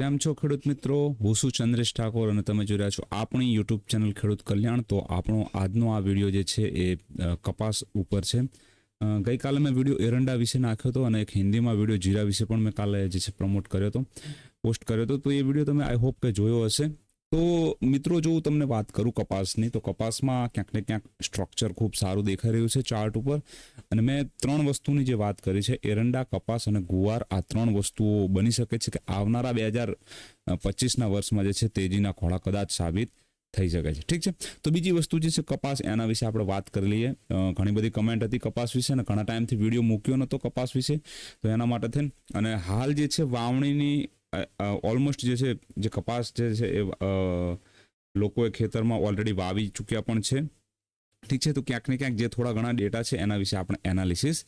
કેમ છો ખેડૂત મિત્રો? હું છું ચંદ્રેશ ઠાકોર અને તમે જોઈ રહ્યા છો આપણી યુટ્યુબ ચેનલ ખેડૂત કલ્યાણ. તો આપણો આજનો આ વિડીયો જે છે એ કપાસ ઉપર છે. ગઈકાલે મેં વિડીયો એરંડા વિશે નાખ્યો હતો અને એક હિન્દીમાં વિડીયો જીરા વિશે પણ મેં કાલે જે છે પ્રમોટ કર્યો હતો, પોસ્ટ કર્યો હતો. તો એ વિડીયો તમે આઈ હોપ કે જોયો હશે. તો મિત્રો, જો હું તમને વાત કરું કપાસની, તો કપાસમાં ક્યાંક ને ક્યાંક સ્ટ્રક્ચર ખૂબ સારું દેખાઈ રહ્યું છે ચાર્ટ ઉપર. અને મેં ત્રણ વસ્તુની જે વાત કરી છે, એરંડા, કપાસ અને ગુવાર, આ ત્રણ વસ્તુઓ બની શકે છે કે આવનારા 2025ના વર્ષમાં જે છે તેજીના ખોળા કદાચ સાબિત થઈ શકે છે. ઠીક છે. તો બીજી વસ્તુ જે છે કપાસ, એના વિશે આપણે વાત કરી લઈએ. ઘણી બધી કમેન્ટ હતી કપાસ વિશે અને ઘણા ટાઈમથી વિડીયો મૂક્યો નહોતો કપાસ વિશે, તો એના માટે થઈને અને હાલ જે છે વાવણીની ઓલમોસ્ટ જે છે જે કપાસ જે છે એ લોકોએ ખેતરમાં ઓલરેડી વાવી ચૂક્યા પણ છે. ઠીક છે. તો ક્યાંક ને ક્યાંક જે થોડા ઘણા ડેટા છે એના વિશે આપણે એનાલિસિસ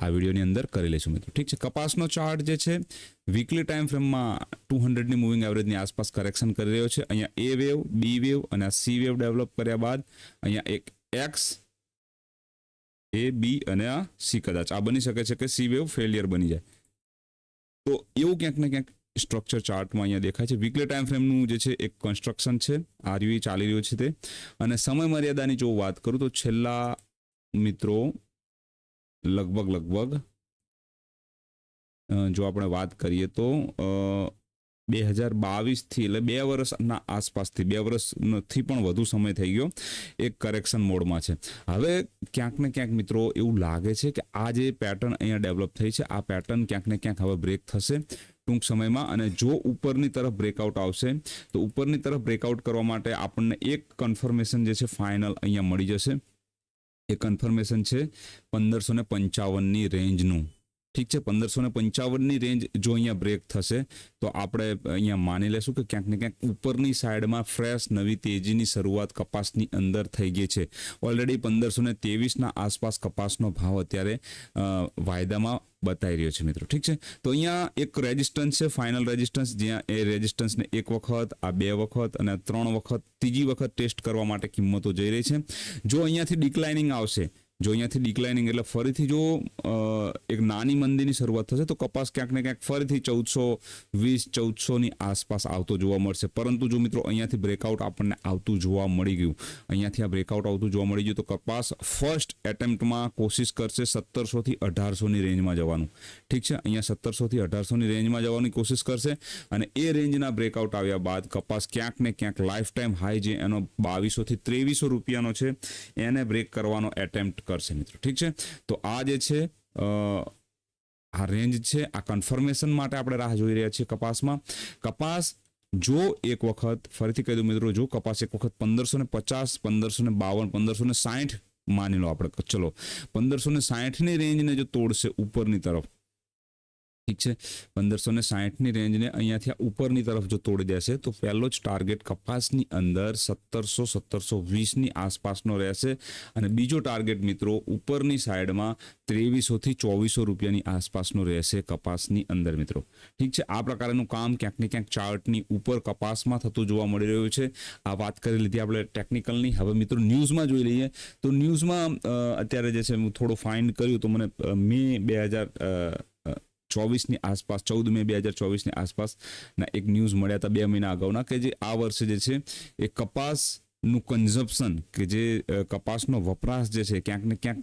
આ વિડીયોની અંદર કરી લઈશું મિત્રો. ઠીક છે. કપાસનો ચાર્ટ જે છે વીકલી ટાઈમ ફ્રેમમાં 200ની મૂવિંગ એવરેજની આસપાસ કરેક્શન કરી રહ્યો છે. અહીંયા એ વેવ, બી વેવ અને આ સી વેવ ડેવલપ કર્યા બાદ અહીંયા એક એક્સ, એ, બી અને આ સી, કદાચ આ બની શકે છે કે સી વેવ ફેલિયર બની જાય. તો એવું ક્યાંક ને ક્યાંક સ્ટ્રક્ચર ચાર્ટમાં અહીંયા દેખાય છે. વીકલી ટાઈમ ફ્રેમનું જે છે એક કન્સ્ટ્રક્શન છે, આરયુઈ ચાલી રહ્યું છે તે. અને સમય મર્યાદાની જો વાત કરું તો છેલ્લા મિત્રો લગભગ જો આપણે વાત કરીએ તો 2022થી એટલે 2 વર્ષના આસપાસથી, 2 વર્ષથી પણ વધુ સમય થઈ ગયો એક કરેક્શન મોડમાં છે. હવે ક્યાંક ને ક્યાંક મિત્રો એવું લાગે છે કે આ જે પેટર્ન અહીંયા ડેવલપ થઈ છે, આ પેટર્ન ક્યાંક ને ક્યાંક હવે બ્રેક થશે ટૂંક સમયમાં. અને જો ઉપરની તરફ બ્રેકઆઉટ આવશે તો ઉપરની તરફ બ્રેકઆઉટ કરવા માટે આપણને એક કન્ફર્મેશન જે છે ફાઇનલ અહીંયા મળી જશે. એ કન્ફર્મેશન છે 1555ની રેન્જનું. ઠીક છે. 1555ની રેન્જ જો અહીંયા બ્રેક થશે તો આપણે અહીંયા માની લેશું કે ક્યાંક ને ક્યાંક ઉપરની સાઈડમાં ફ્રેશ નવી તેજીની શરૂઆત કપાસની અંદર થઈ ગઈ છે. ઓલરેડી 1523ના આસપાસ કપાસનો ભાવ અત્યારે વાયદામાં બતાવી રહ્યો છે મિત્રો. ઠીક છે. તો અહીંયા એક રેઝિસ્ટન્સ છે, ફાઇનલ રેઝિસ્ટન્સ, જ્યાં એ રેઝિસ્ટન્સને એક વખત, આ 2 વખત અને 3 વખત, ત્રીજી વખત ટેસ્ટ કરવા માટે કિંમતો જઈ રહી છે. જો અહીંયાથી ડિક્લાઇનિંગ આવશે, જો અહીંયાથી ડિક્લાઇનિંગ એટલે ફરીથી જો એક નાની મંદીની શરૂઆત થશે તો કપાસ ક્યાંક ને ક્યાંક ફરીથી 1420-1400ની આસપાસ આવતો જોવા મળશે. પરંતુ જો મિત્રો અહીંયાથી બ્રેકઆઉટ આપણને આવતું જોવા મળી ગયું, અહીંયાથી આ બ્રેકઆઉટ આવતું જોવા મળી ગયું, તો કપાસ ફર્સ્ટ એટેમ્પ્ટમાં કોશિશ કરશે 1700થી 1800ની રેન્જમાં જવાનું. ઠીક છે. અહીંયા 1700થી 1800ની રેન્જમાં જવાની કોશિશ કરશે અને એ રેન્જના બ્રેકઆઉટ આવ્યા બાદ કપાસ ક્યાંક ને ક્યાંક લાઈફ ટાઈમ હાઈ જે એનો 2200થી 2300 રૂપિયાનો છે એને બ્રેક કરવાનો એટેમ્પ્ટ કરશે મિત્રો. ઠીક છે. તો આ જે છે આ રેન્જ છે, આ કન્ફર્મેશન માટે આપણે રાહ જોઈ રહ્યા છીએ કપાસમાં. કપાસ જો એક વખત, ફરીથી કહી દઉં મિત્રો, જો કપાસ એક વખત 1550, 1552, 1560 માની લો આપણે, ચલો 1560ની રેન્જને જો તોડશે ઉપરની તરફ, ઠીક છે, 1560ની રેન્જને અહીંયાથી આ ઉપરની તરફ જો તોડી દેશે તો પહેલો જ ટાર્ગેટ કપાસની અંદર 1700-1720ની આસપાસનો રહેશે. અને બીજો ટાર્ગેટ મિત્રો ઉપરની સાઈડમાં 2300થી 2400 રૂપિયાની આસપાસનો રહેશે કપાસની અંદર મિત્રો. ઠીક છે. આ પ્રકારનું કામ ક્યાંક ને ક્યાંક ચાર્ટની ઉપર કપાસમાં થતું જોવા મળી રહ્યું છે. આ વાત કરી લીધી આપણે ટેકનિકલની. હવે મિત્રો ન્યૂઝમાં જોઈ લઈએ. તો ન્યૂઝમાં અત્યારે જે છે હું થોડું ફાઇન્ડ કર્યું તો મને મે 2024ની આસપાસ, 14 મે 2024ની આસપાસના એક ન્યૂઝ મળ્યા હતા 2 મહિના અગાઉના, કે જે આ વર્ષે જે છે એ કપાસનું કન્ઝપ્શન, કે જે કપાસનો વપરાશ જે છે ક્યાંક ને ક્યાંક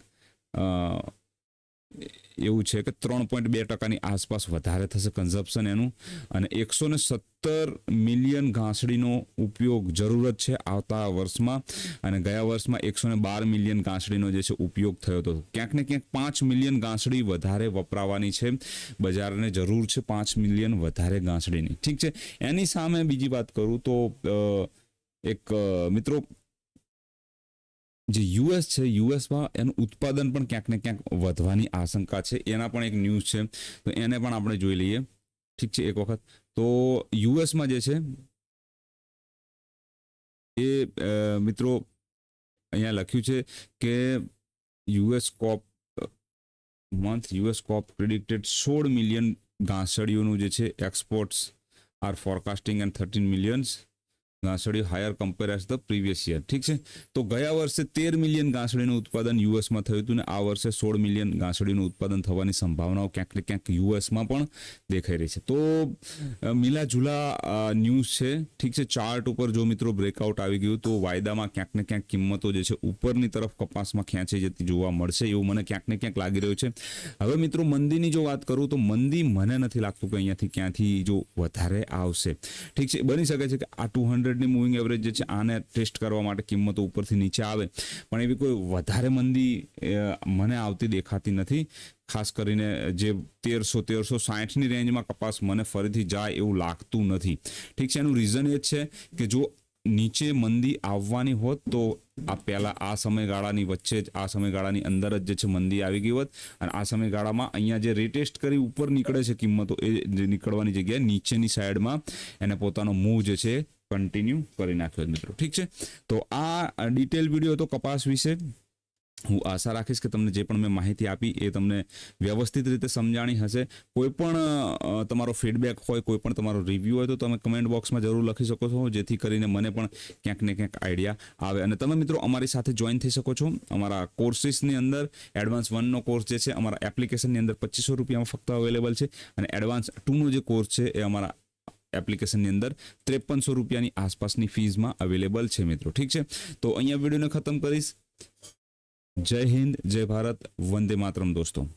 એવું છે કે 3.2% આસપાસ વધારે થશે કન્ઝપ્શન એનું. અને 117 મિલિયન ઘાસડીનો ઉપયોગ જરૂરત છે આવતા વર્ષમાં. અને ગયા વર્ષમાં 112 મિલિયન ઘાસડીનો જે છે ઉપયોગ થયો હતો. ક્યાંક ને ક્યાંક 5 મિલિયન ઘાસડી વધારે વપરાવાની છે, બજારને જરૂર છે 5 મિલિયન વધારે ઘાસડીની. ઠીક છે. એની સામે બીજી વાત કરું તો એક મિત્રો જે યુએસ છે, યુએસમાં એનું ઉત્પાદન પણ ક્યાંક ને ક્યાંક વધવાની આશંકા છે. એના પણ એક ન્યૂઝ છે, તો એને પણ આપણે જોઈ લઈએ. ઠીક છે. એક વખત તો યુએસમાં જે છે એ મિત્રો અહીંયા લખ્યું છે કે યુએસ કોપ પ્રિડિક્ટેડ 16 મિલિયન ઘાસડીઓનું જે છે exports are forecasting and 13 millions ઘાસડીઓ higher compare as the previous year. ઠીક છે, તો ગયા વર્ષે 13 મિલિયન ઘાસડીનું ઉત્પાદન યુએસમાં થયું હતું ને આ વર્ષે 16 મિલિયન ઘાસડીનું ઉત્પાદન થવાની સંભાવનાઓ ક્યાંક ને ક્યાંક યુએસમાં પણ દેખાઈ રહી છે. તો મિલા જુલા ન્યૂઝ છે. ઠીક છે, ચાર્ટ ઉપર જો મિત્રો બ્રેકઆઉટ આવી ગયું તો વાયદામાં ક્યાંક ને ક્યાંક કિંમતો જે છે ઉપરની તરફ કપાસમાં ખેંચાઈ જતી જોવા મળશે એવું મને ક્યાંક ને ક્યાંક લાગી રહ્યું છે. હવે મિત્રો મંદીની જો વાત કરું તો મંદી મને નથી લાગતું કે અહીંયાથી ક્યાંથી જો વધારે આવશે. ઠીક છે, બની શકે છે કે આ 200ની મૂવિંગ એવરેજ જે છે આને ટેસ્ટ કરવા માટે કિંમતો ઉપરથી નીચે આવે, પણ એવી કોઈ વધારે મંદી મને આવતી દેખાતી નથી. ખાસ કરીને જે 1360ની રેન્જમાં કપાસ મને ફરીથી જાય એવું લાગતું નથી. ઠીક છે, એનું રીઝન એ જ છે કે જો નીચે મંદી આવવાની હોત તો આ પહેલા આ સમયગાળાની વચ્ચે જ આ સમયગાળાની અંદર જ જે છે મંદી આવી ગઈ હોત અને આ સમયગાળામાં અહીંયા જે રીટેસ્ટ કરી ઉપર નીકળે છે કિંમતો એ નીકળવાની જગ્યાએ નીચેની સાઈડમાં એને પોતાનો મૂવ જે છે કન્ટિન્યુ કરી નાખ્યો મિત્રો. ઠીક છે, તો આ ડિટેલ વિડીયો હતો કપાસ વિશે. હું આશા રાખીશ કે તમને જે પણ મેં માહિતી આપી એ તમને વ્યવસ્થિત રીતે સમજાણી હશે. કોઈ પણ તમારો ફીડબેક હોય, કોઈ પણ તમારો રિવ્યૂ હોય તો તમે કમેન્ટ બોક્સમાં જરૂર લખી શકો છો, જેથી કરીને મને પણ ક્યાંક ને ક્યાંક આઈડિયા આવે. અને તમે મિત્રો અમારી સાથે જોઈન થઈ શકો છો અમારા કોર્સિસની અંદર. એડવાન્સ 1નો કોર્સ જે છે અમારા એપ્લિકેશનની અંદર 2500 રૂપિયામાં ફક્ત અવેલેબલ છે અને એડવાન્સ 2નો જે કોર્સ છે એ અમારા એપ્લિકેશનની અંદર 5300 રૂપિયાની આસપાસની ફીઝમાં અવેલેબલ છે મિત્રો. ઠીક છે, તો અહીંયા વિડીયોને ખતમ કરીશ. જય હિન્દ, જય ભારત, વંદે માતરમ દોસ્તો.